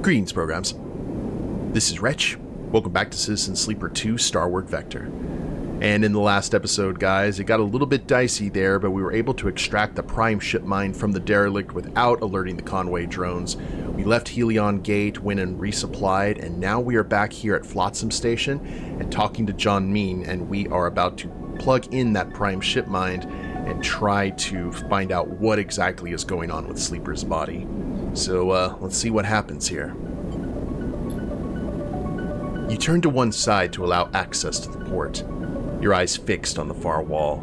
Greetings, programs. This is Wretch. Welcome back to Citizen Sleeper 2 Starward Vector. And in the last episode, guys, it got a little bit dicey there, but we were able to extract the prime ship mine from the derelict without alerting the Conway drones. We left Helion Gate, went and resupplied, and now we are back here at Flotsam Station and talking to John Mean, and we are about to plug in that prime ship mine and try to find out what exactly is going on with Sleeper's body. So let's see what happens here. You turn to one side to allow access to the port, your eyes fixed on the far wall.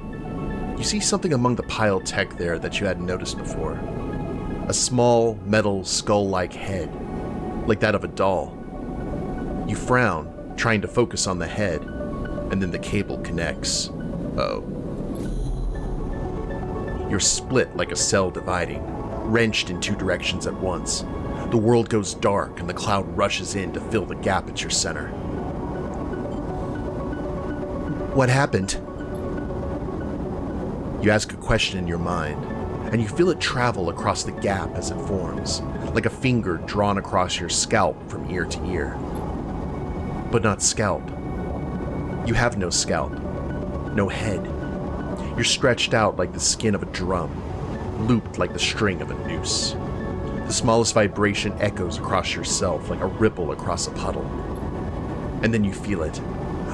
You see something among the piled tech there that you hadn't noticed before. A small, metal, skull-like head, like that of a doll. You frown, trying to focus on the head, and then the cable connects. Oh. You're split like a cell dividing, wrenched in two directions at once. The world goes dark and the cloud rushes in to fill the gap at your center. What happened? You ask a question in your mind, and you feel it travel across the gap as it forms, like a finger drawn across your scalp from ear to ear. But not scalp. You have no scalp, no head. You're stretched out like the skin of a drum, looped like the string of a noose. The smallest vibration echoes across yourself like a ripple across a puddle. And then you feel it,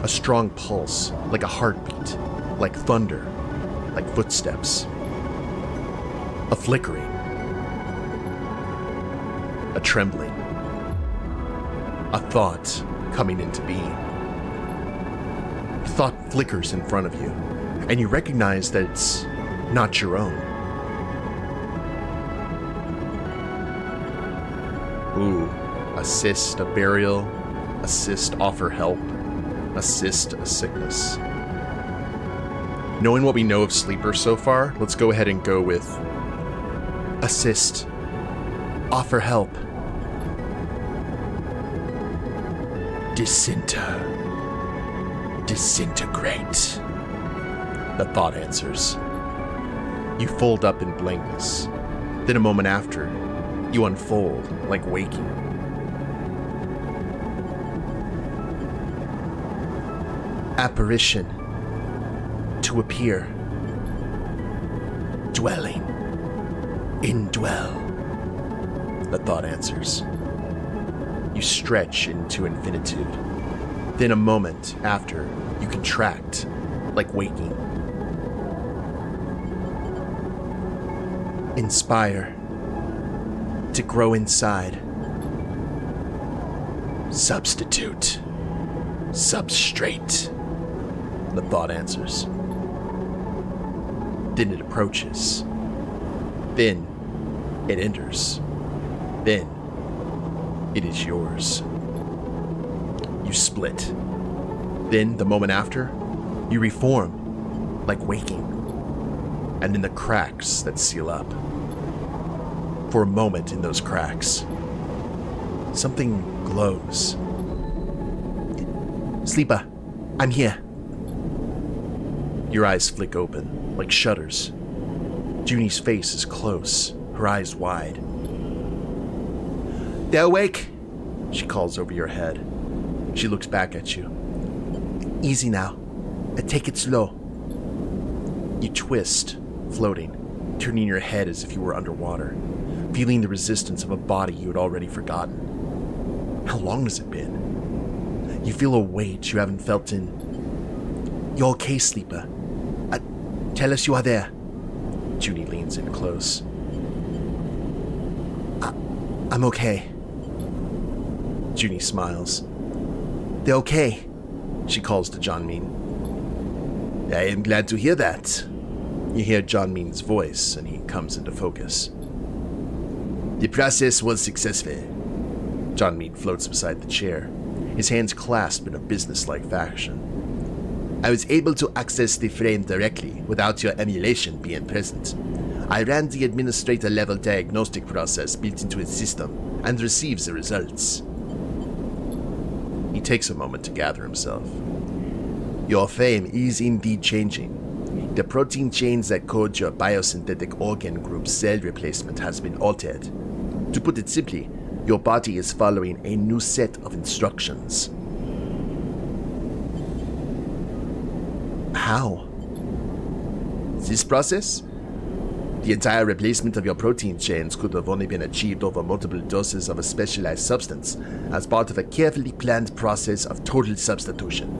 a strong pulse, like a heartbeat, like thunder, like footsteps. A flickering. A trembling. A thought coming into being. The thought flickers in front of you, and you recognize that it's not your own. Ooh, assist a burial, assist offer help, assist a sickness. Knowing what we know of Sleeper so far, let's go ahead and go with assist, offer help, disintegrate. The thought answers. You fold up in blankness. Then a moment after, you unfold like waking. Apparition. To appear. Dwelling. Indwell. The thought answers. You stretch into infinitude. Then a moment after, you contract like waking. Inspire. To grow inside. Substitute. Substrate. The thought answers. Then it approaches. Then it enters. Then it is yours. You split. Then, the moment after, you reform like waking. And in the cracks that seal up. For a moment in those cracks, something glows. Sleeper, I'm here. Your eyes flick open, like shutters. Junie's face is close, her eyes wide. They're awake, she calls over your head. She looks back at you. Easy now. Take it slow. You twist, floating, turning your head as if you were underwater, feeling the resistance of a body you had already forgotten. How long has it been? You feel a weight you haven't felt in... You're okay, Sleeper. Tell us you are there. Junie leans in close. I'm okay. Junie smiles. They're okay, she calls to John Mean. I am glad to hear that. You hear John Mean's voice, and he comes into focus. The process was successful. John Mean floats beside the chair, his hands clasped in a businesslike fashion. I was able to access the frame directly without your emulation being present. I ran the administrator-level diagnostic process built into its system and receives the results. He takes a moment to gather himself. Your frame is indeed changing. The protein chains that code your biosynthetic organ group's cell replacement has been altered. To put it simply, Your body is following a new set of instructions. How? This process? The entire replacement of your protein chains could have only been achieved over multiple doses of a specialized substance as part of a carefully planned process of total substitution.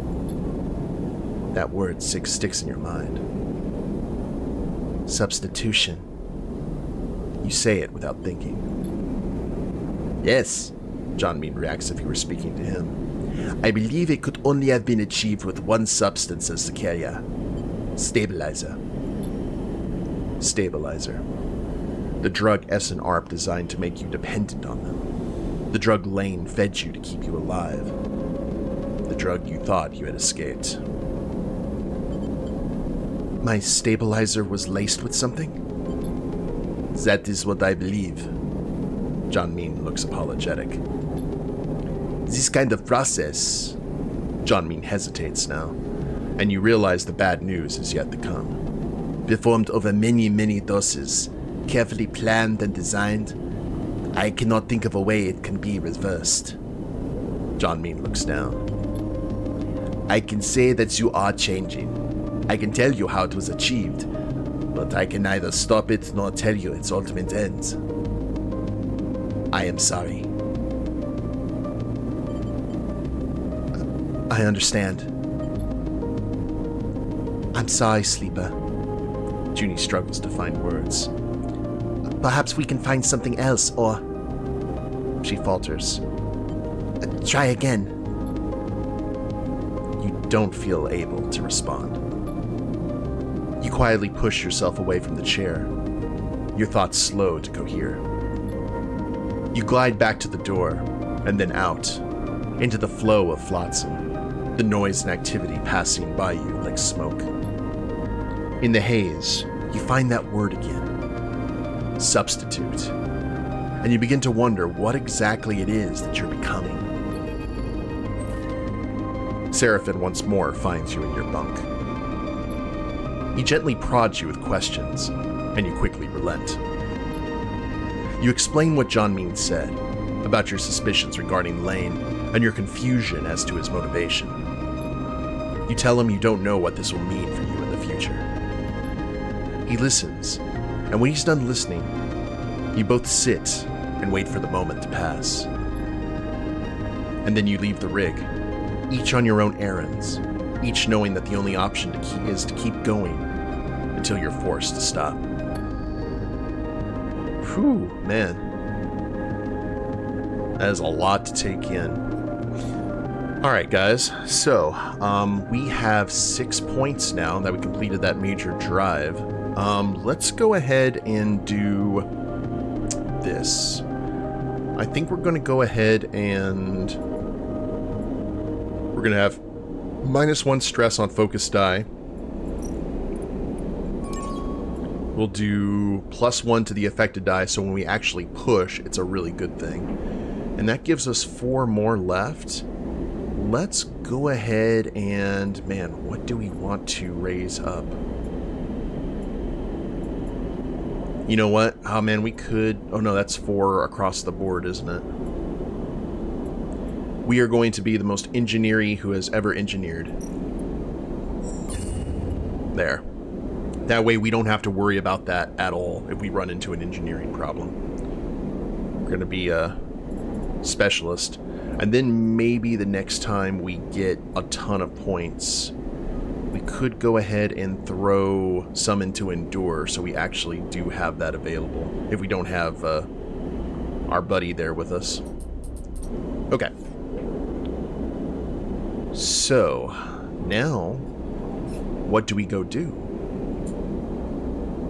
That word sticks in your mind. Substitution. You say it without thinking. Yes, John Mean reacts if he were speaking to him. I believe it could only have been achieved with one substance as the carrier. Stabilizer. Stabilizer. The drug S and ARP designed to make you dependent on them. The drug Lane fed you to keep you alive. The drug you thought you had escaped. My stabilizer was laced with something? That is what I believe. John Mean looks apologetic. This kind of process... John Mean hesitates now, and you realize the bad news is yet to come. Performed over many, many doses, carefully planned and designed, I cannot think of a way it can be reversed. John Mean looks down. I can say that you are changing. I can tell you how it was achieved, but I can neither stop it nor tell you its ultimate end. I am sorry. I understand. I'm sorry, Sleeper. Junie struggles to find words. Perhaps we can find something else, or... She falters. Try again. You don't feel able to respond. You quietly push yourself away from the chair, your thoughts slow to cohere. You glide back to the door, and then out, into the flow of flotsam, the noise and activity passing by you like smoke. In the haze, you find that word again, substitute, and you begin to wonder what exactly it is that you're becoming. Seraphin once more finds you in your bunk. He gently prods you with questions, and you quickly relent. You explain what John Mean said, about your suspicions regarding Lane, and your confusion as to his motivation. You tell him you don't know what this will mean for you in the future. He listens, and when he's done listening, you both sit and wait for the moment to pass. And then you leave the rig, each on your own errands, each knowing that the only option is to keep going until you're forced to stop. Whew, man. That is a lot to take in. Alright, guys. So, we have 6 points now that we completed that major drive. Let's go ahead and do this. I think we're going to go ahead and... We're going to have -1 stress on focus die. We'll do +1 to the affected die, so when we actually push, it's a really good thing. And that gives us 4 more left. Let's go ahead and... Man, what do we want to raise up? You know what? Oh, man, we could... Oh, no, that's 4 across the board, isn't it? We are going to be the most engineer-y who has ever engineered. There. That way we don't have to worry about that at all if we run into an engineering problem. We're going to be a specialist. And then maybe the next time we get a ton of points, we could go ahead and throw some into Endure so we actually do have that available if we don't have our buddy there with us. Okay. So, now, what do we go do?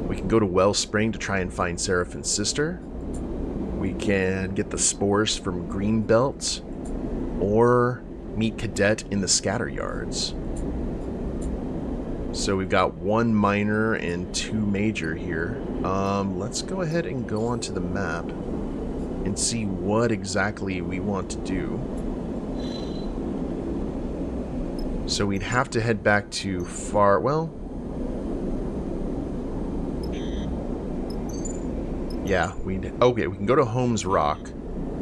We can go to Wellspring to try and find Seraphin's sister. We can get the spores from Greenbelt, or meet Cadet in the scatter yards. So we've got 1 minor and 2 major here. Let's go ahead and go onto the map and see what exactly we want to do. So we'd have to head back to far... Well... Yeah, okay, we can go to Holmes Rock.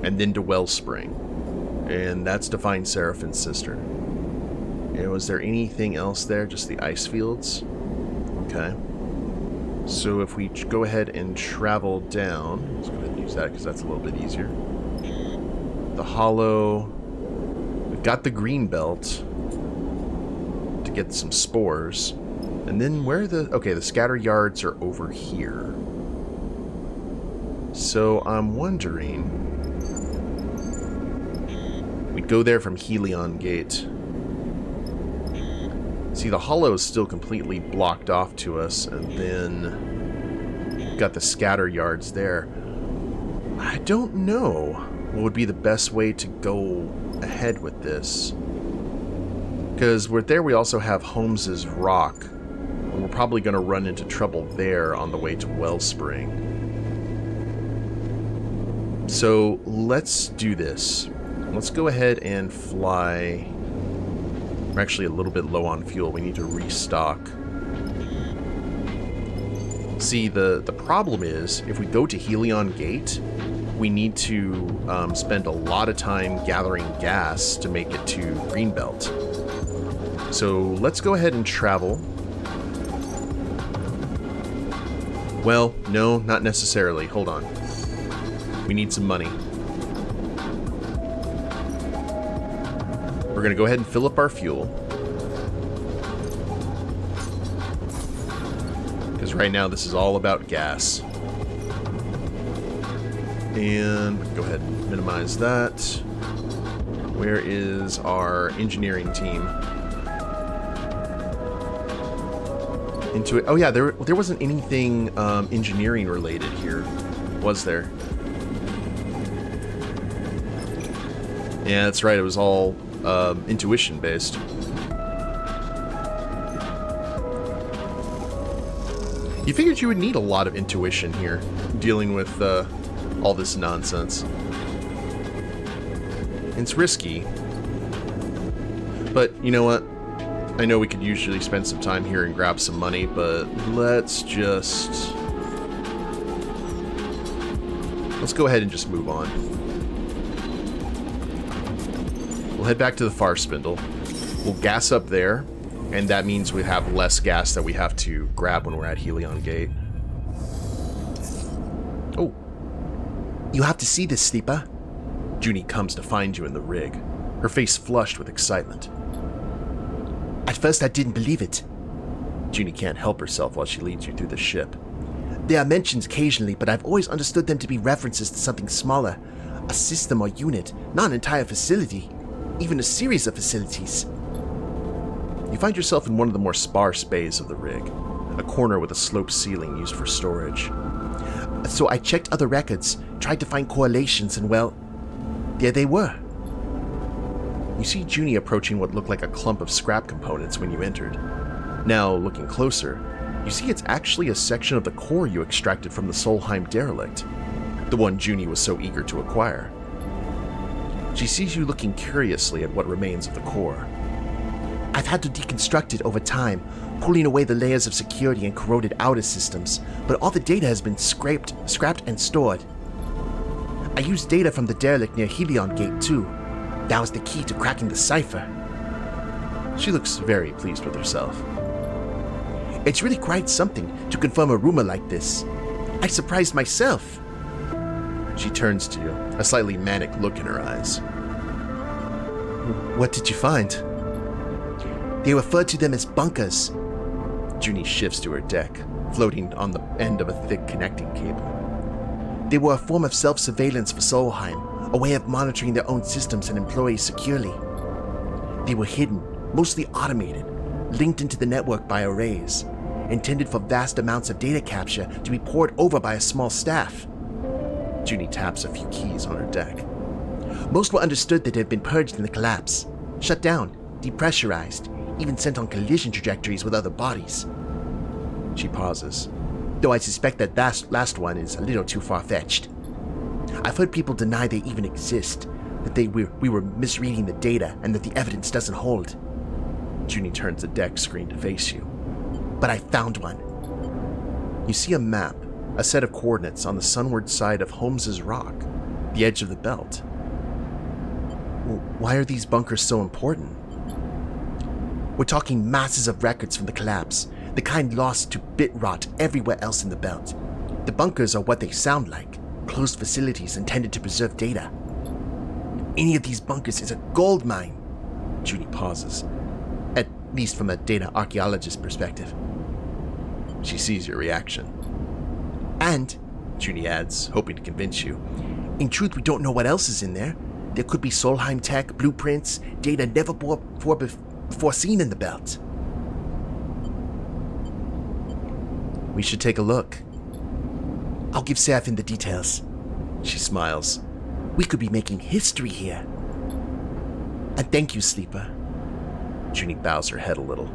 and then to Wellspring. And that's to find Seraphin's sister. And was there anything else there? Just the ice fields? Okay. So if we go ahead and travel down, let's go ahead and use that because that's a little bit easier. The hollow. We've got the green belt to get some spores. And then where are the... Okay, the scatter yards are over here. So I'm wondering... We'd go there from Helion Gate. See, the hollow is still completely blocked off to us, and then we've got the scatter yards there. I don't know what would be the best way to go ahead with this. Because there we also have Holmes's Rock, and we're probably going to run into trouble there on the way to Wellspring. So let's do this. Let's go ahead and fly... We're actually a little bit low on fuel. We need to restock. See, the problem is, if we go to Helion Gate, we need to spend a lot of time gathering gas to make it to Greenbelt. So let's go ahead and travel. Well, no, not necessarily. Hold on. We need some money. We're going to go ahead and fill up our fuel. Because right now this is all about gas. And we can go ahead and minimize that. Where is our engineering team? Into it. Oh yeah, there wasn't anything engineering related here, was there? Yeah, that's right. It was all intuition based. You figured you would need a lot of intuition here, dealing with all this nonsense. It's risky, but you know what? I know we could usually spend some time here and grab some money, but let's go ahead and just move on. We'll head back to the Far Spindle. We'll gas up there, and that means we have less gas that we have to grab when we're at Helion Gate. Oh. You have to see this, Sleeper. Junie comes to find you in the rig, her face flushed with excitement. At first I didn't believe it. Junie can't help herself while she leads you through the ship. There are mentions occasionally, but I've always understood them to be references to something smaller. A system or unit, not an entire facility. Even a series of facilities. You find yourself in one of the more sparse bays of the rig, a corner with a sloped ceiling used for storage. So I checked other records, tried to find correlations, and well, there they were. You see Junie approaching what looked like a clump of scrap components when you entered. Now, looking closer, you see it's actually a section of the core you extracted from the Solheim derelict, the one Junie was so eager to acquire. She sees you looking curiously at what remains of the core. I've had to deconstruct it over time, pulling away the layers of security and corroded outer systems, but all the data has been scrapped and stored. I used data from the derelict near Helion Gate too. That was the key to cracking the cipher. She looks very pleased with herself. It's really quite something to confirm a rumor like this. I surprised myself. She turns to you, a slightly manic look in her eyes. What did you find? They refer to them as bunkers. Junie shifts to her deck, floating on the end of a thick connecting cable. They were a form of self-surveillance for Solheim, a way of monitoring their own systems and employees securely. They were hidden, mostly automated, linked into the network by arrays, intended for vast amounts of data capture to be poured over by a small staff. Junie taps a few keys on her deck. Most were understood that they had been purged in the collapse, shut down, depressurized, even sent on collision trajectories with other bodies. She pauses. Though I suspect that last one is a little too far-fetched. I've heard people deny they even exist, that we were misreading the data and that the evidence doesn't hold. Junie turns the deck screen to face you. But I found one. You see a map, a set of coordinates on the sunward side of Holmes's Rock. the edge of the belt. Why are these bunkers so important? We're talking masses of records from the collapse, the kind lost to bit rot everywhere else in the belt. The bunkers are what they sound like, closed facilities intended to preserve data. Any of these bunkers is a gold mine. Junie pauses, at least from a data archaeologist perspective. She sees your reaction. And, Junie adds, hoping to convince you, in truth, we don't know what else is in there. There could be Solheim tech, blueprints, data never before seen in the belt. We should take a look. I'll give Seraphine the details. She smiles. We could be making history here. And thank you, Sleeper. Junie bows her head a little.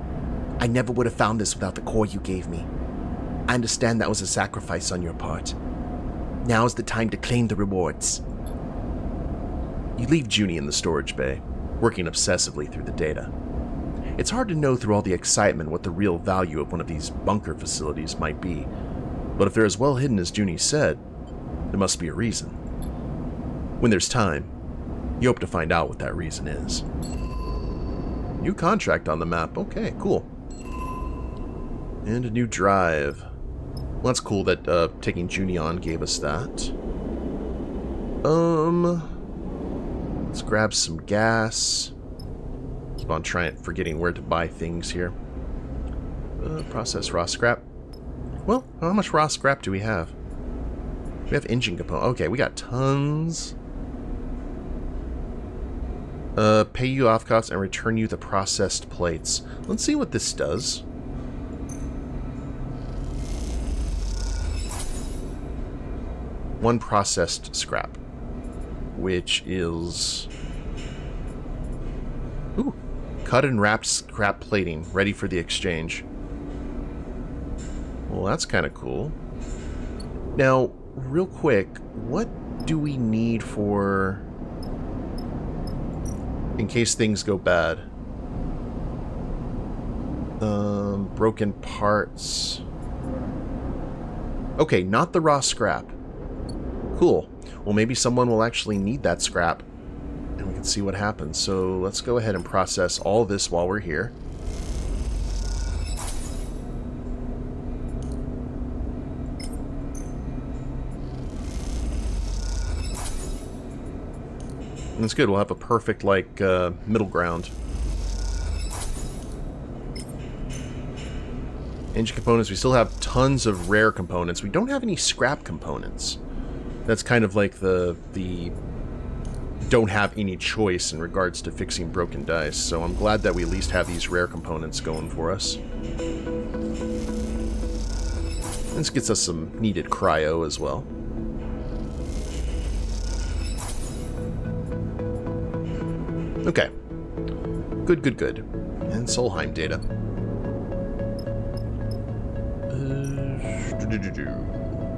I never would have found this without the core you gave me. I understand that was a sacrifice on your part. Now's the time to claim the rewards. You leave Junie in the storage bay, working obsessively through the data. It's hard to know through all the excitement what the real value of one of these bunker facilities might be, but if they're as well hidden as Junie said, there must be a reason. When there's time, you hope to find out what that reason is. New contract on the map. Okay, cool. And a new drive. Well, that's cool that taking Junie on gave us that. Let's grab some gas. Keep on forgetting where to buy things here. Process raw scrap. Well, how much raw scrap do we have? We have engine components. Okay, we got tons. Pay you off costs and return you the processed plates. Let's see what this does. One processed scrap, which is... Ooh, cut and wrapped scrap plating, ready for the exchange. Well, that's kind of cool. Now, real quick, what do we need for... in case things go bad? Broken parts. Okay, not the raw scrap. Cool. Well, maybe someone will actually need that scrap, and we can see what happens. So let's go ahead and process all this while we're here. And it's good. We'll have a perfect, like, middle ground. Engine components. We still have tons of rare components. We don't have any scrap components. That's kind of like the don't have any choice in regards to fixing broken dice. So I'm glad that we at least have these rare components going for us. This gets us some needed cryo as well. Okay. Good, good, good. And Solheim data.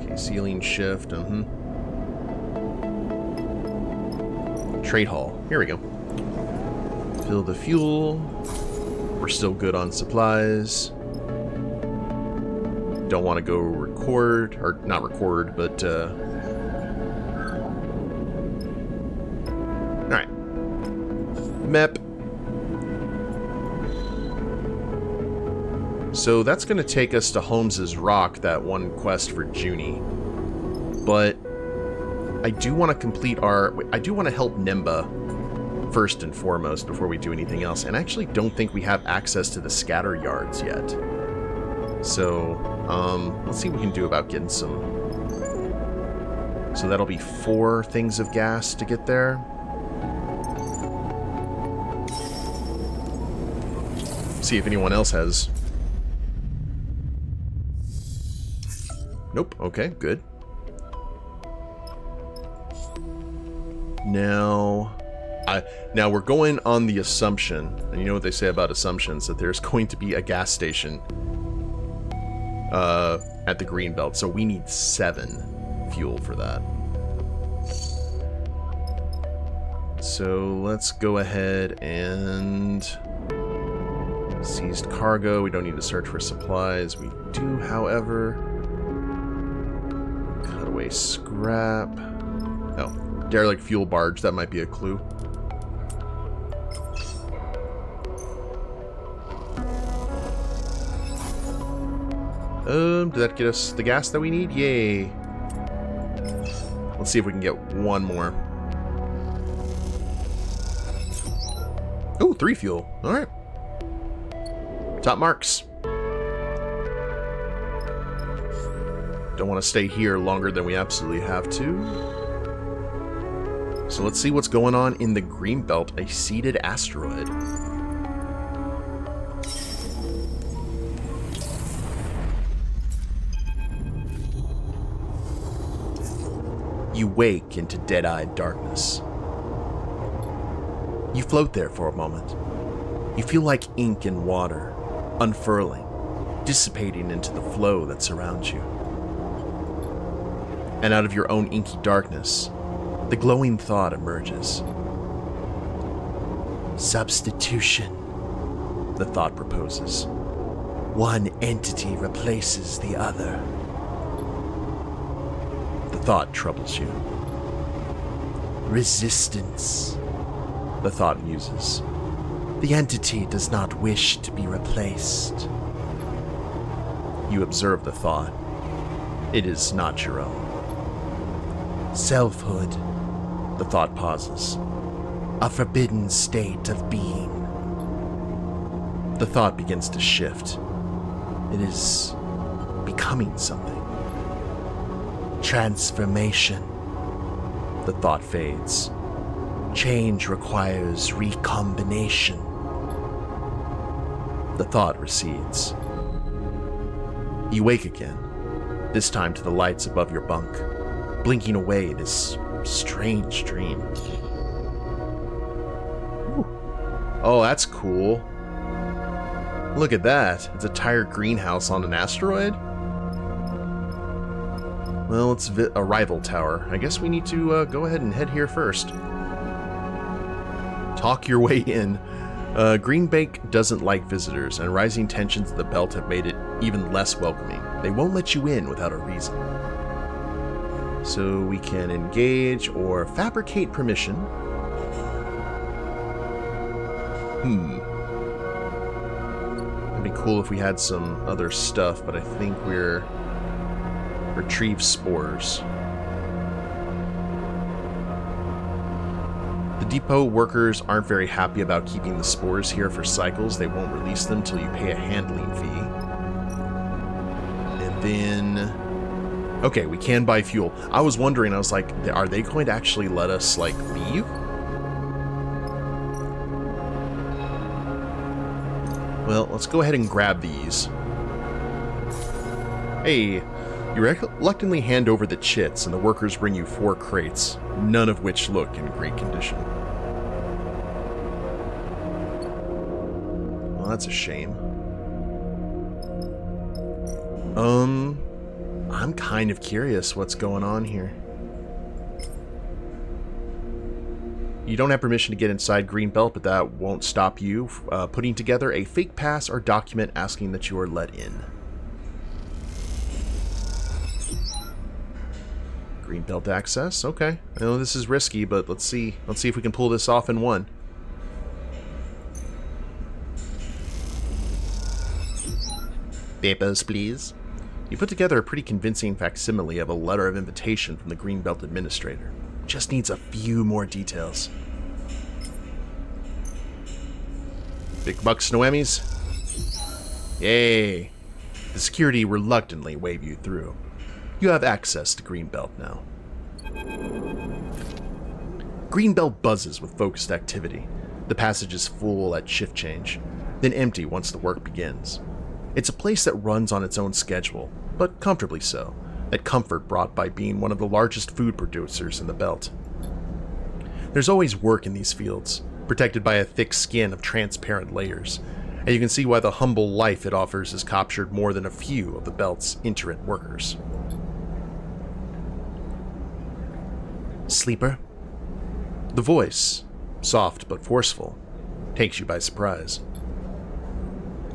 Okay, ceiling shift. Trade hall. Here we go. Fill the fuel. We're still good on supplies. Don't want to go record, or not record, but alright. Mep. So that's going to take us to Holmes's Rock, that one quest for Junie. But I do want to complete I do want to help Nimba first and foremost before we do anything else. And I actually don't think we have access to the scatter yards yet. So, let's see what we can do about getting some. So that'll be 4 things of gas to get there. See if anyone else has. Nope. Okay, good. Now we're going on the assumption, and you know what they say about assumptions, that there's going to be a gas station at the Greenbelt, so we need 7 fuel for that. So let's go ahead and seized cargo. We don't need to search for supplies. We do, however, cut away scrap. Oh. Derelict fuel barge, that might be a clue. Did that get us the gas that we need? Yay. Let's see if we can get one more. Oh, 3 fuel. Alright. Top marks. Don't want to stay here longer than we absolutely have to. So let's see what's going on in the green belt, a seeded asteroid. You wake into dead-eyed darkness. You float there for a moment. You feel like ink in water, unfurling, dissipating into the flow that surrounds you. And out of your own inky darkness, the glowing thought emerges. Substitution, the thought proposes. one entity replaces the other. The thought troubles you. Resistance, The thought muses. the entity does not wish to be replaced. You observe the thought. It is not your own. Selfhood, The thought pauses. a forbidden state of being. The thought begins to shift. It is becoming something. Transformation, The thought fades. change requires recombination. The thought recedes. You wake again, this time to the lights above your bunk, blinking away this strange dream. Ooh. Oh, that's cool. Look at that. It's a tire greenhouse on an asteroid? Well, it's a rival tower. I guess we need to go ahead and head here first. Talk your way in. Greenbank doesn't like visitors, and rising tensions of the belt have made it even less welcoming. They won't let you in without a reason. So we can engage or fabricate permission. It'd be cool if we had some other stuff, but I think we're... retrieve spores. The depot workers aren't very happy about keeping the spores here for cycles. They won't release them till you pay a handling fee. And then... okay, we can buy fuel. I was wondering, I was like, are they going to actually let us, like, leave? Well, let's go ahead and grab these. Hey, you reluctantly hand over the chits, and the workers bring you 4 crates, none of which look in great condition. Well, that's a shame. I'm kind of curious what's going on here. You don't have permission to get inside Greenbelt, but that won't stop you putting together a fake pass or document asking that you are let in. Greenbelt access, okay. I know this is risky, but let's see if we can pull this off in one. Papers, please. You put together a pretty convincing facsimile of a letter of invitation from the Greenbelt administrator. Just needs a few more details. Big bucks, Noemis? Yay. The security reluctantly wave you through. You have access to Greenbelt now. Greenbelt buzzes with focused activity. The passage is full at shift change, then empty once the work begins. It's a place that runs on its own schedule, but comfortably so, that comfort brought by being one of the largest food producers in the belt. There's always work in these fields, protected by a thick skin of transparent layers, and you can see why the humble life it offers has captured more than a few of the belt's iterant workers. Sleeper? The voice, soft but forceful, takes you by surprise.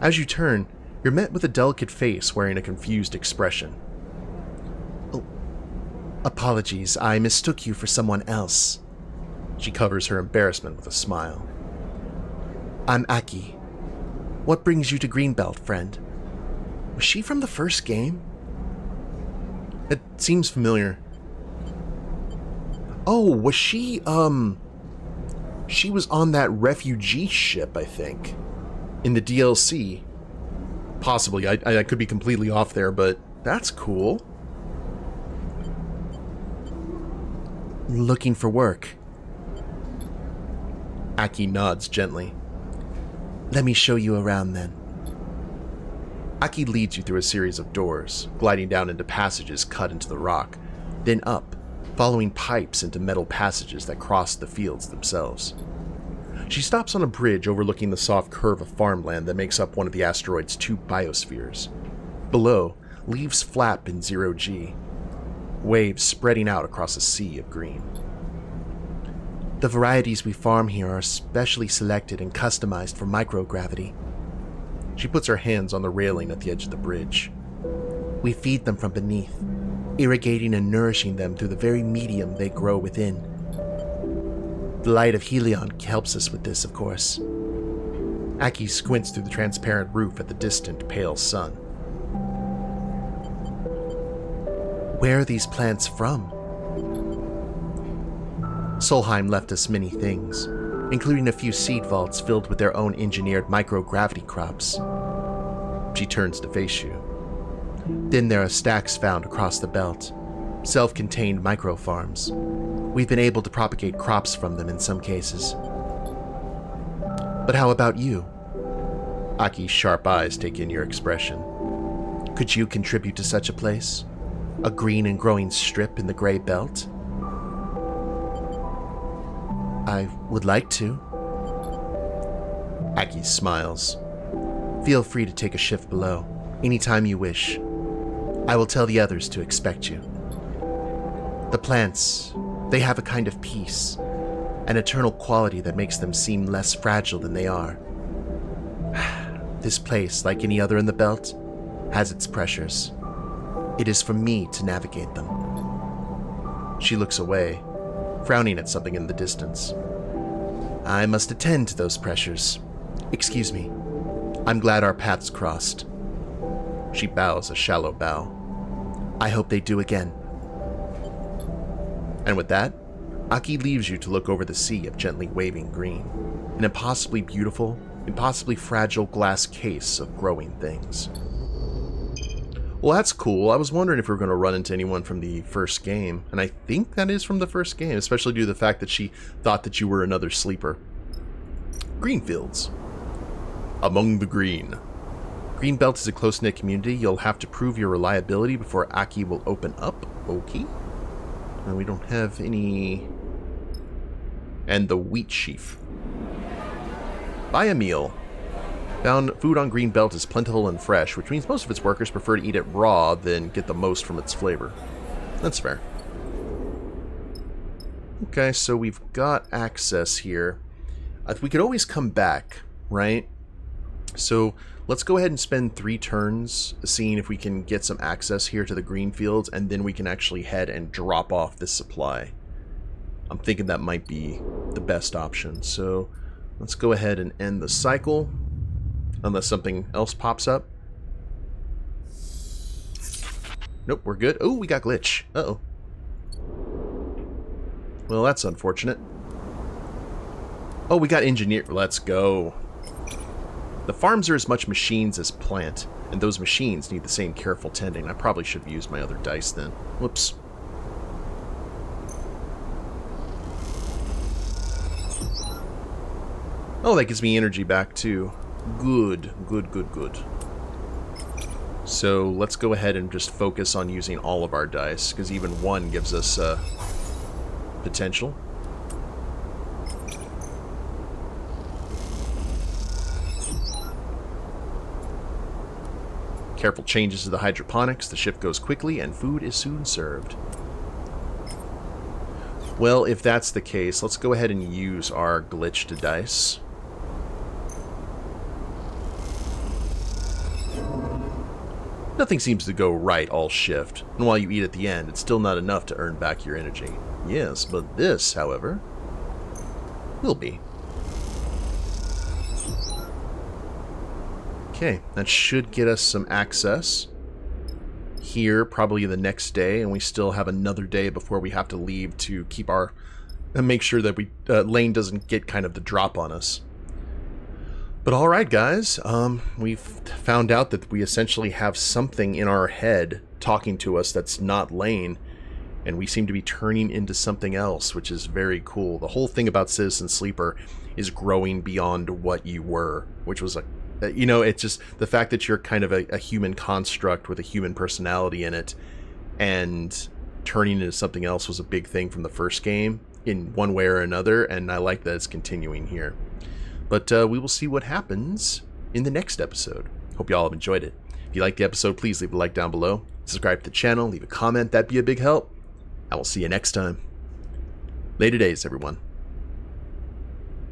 As you turn, you're met with a delicate face wearing a confused expression. Apologies, I mistook you for someone else. She covers her embarrassment with a smile. I'm Aki. What brings you to Greenbelt, friend? Was she from the first game? It seems familiar. Oh, was she, she was on that refugee ship, I think. In the DLC. Possibly, I could be completely off there, but that's cool. Looking for work. Aki nods gently. Let me show you around then. Aki leads you through a series of doors, gliding down into passages cut into the rock, then up, following pipes into metal passages that cross the fields themselves. She stops on a bridge overlooking the soft curve of farmland that makes up one of the asteroid's 2 biospheres. Below, leaves flap in 0G, waves spreading out across a sea of green. The varieties we farm here are specially selected and customized for microgravity. She puts her hands on the railing at the edge of the bridge. We feed them from beneath, irrigating and nourishing them through the very medium they grow within. The light of Helion helps us with this, of course. Aki squints through the transparent roof at the distant, pale sun. Where are these plants from? Solheim left us many things, including a few seed vaults filled with their own engineered microgravity crops. She turns to face you. Then there are stacks found across the belt, self-contained micro-farms. We've been able to propagate crops from them in some cases. But how about you? Aki's sharp eyes take in your expression. Could you contribute to such a place? A green and growing strip in the gray belt? I would like to. Aki smiles. Feel free to take a shift below, anytime you wish. I will tell the others to expect you. The plants, they have a kind of peace, an eternal quality that makes them seem less fragile than they are. This place, like any other in the belt, has its pressures. It is for me to navigate them. She looks away, frowning at something in the distance. I must attend to those pressures. Excuse me. I'm glad our paths crossed. She bows a shallow bow. I hope they do again. And with that, Aki leaves you to look over the sea of gently waving green, an impossibly beautiful, impossibly fragile glass case of growing things. Well, that's cool. I was wondering if we were going to run into anyone from the first game, and I think that is from the first game, especially due to the fact that she thought that you were another sleeper. Greenfields. Among the green. Greenbelt is a close-knit community. You'll have to prove your reliability before Aki will open up. Okay. And we don't have any... And the wheat sheaf. Buy a meal. Found food on Greenbelt is plentiful and fresh, which means most of its workers prefer to eat it raw than get the most from its flavor. That's fair. Okay, so we've got access here. We could always come back, right? So let's go ahead and spend 3 turns seeing if we can get some access here to the green fields, and then we can actually head and drop off this supply. I'm thinking that might be the best option. So let's go ahead and end the cycle. Unless something else pops up. Nope, we're good. Oh, we got glitch. Uh-oh. Well, that's unfortunate. Oh, we got engineer. Let's go. The farms are as much machines as plant, and those machines need the same careful tending. I probably should have used my other dice then. Whoops. Oh, that gives me energy back too. Good, good, good, good. So let's go ahead and just focus on using all of our dice, because even one gives us potential. Careful changes to the hydroponics, the shift goes quickly, and food is soon served. Well, if that's the case, let's go ahead and use our glitched dice. Nothing seems to go right all shift, and while you eat at the end, it's still not enough to earn back your energy. Yes, but this, however, will be. Okay, that should get us some access here probably the next day, and we still have another day before we have to leave to keep our... and make sure that we Lane doesn't get kind of the drop on us. But alright guys, we've found out that we essentially have something in our head talking to us that's not Lane, and we seem to be turning into something else, which is very cool. The whole thing about Citizen Sleeper is growing beyond what you were, which was a... you know, it's just the fact that you're kind of a human construct with a human personality in it, and turning into something else was a big thing from the first game in one way or another, and I like that it's continuing here. But we will see what happens in the next episode. Hope you all have enjoyed it. If you liked the episode, please leave a like down below. Subscribe to the channel, leave a comment, that'd be a big help. I will see you next time. Later days, everyone.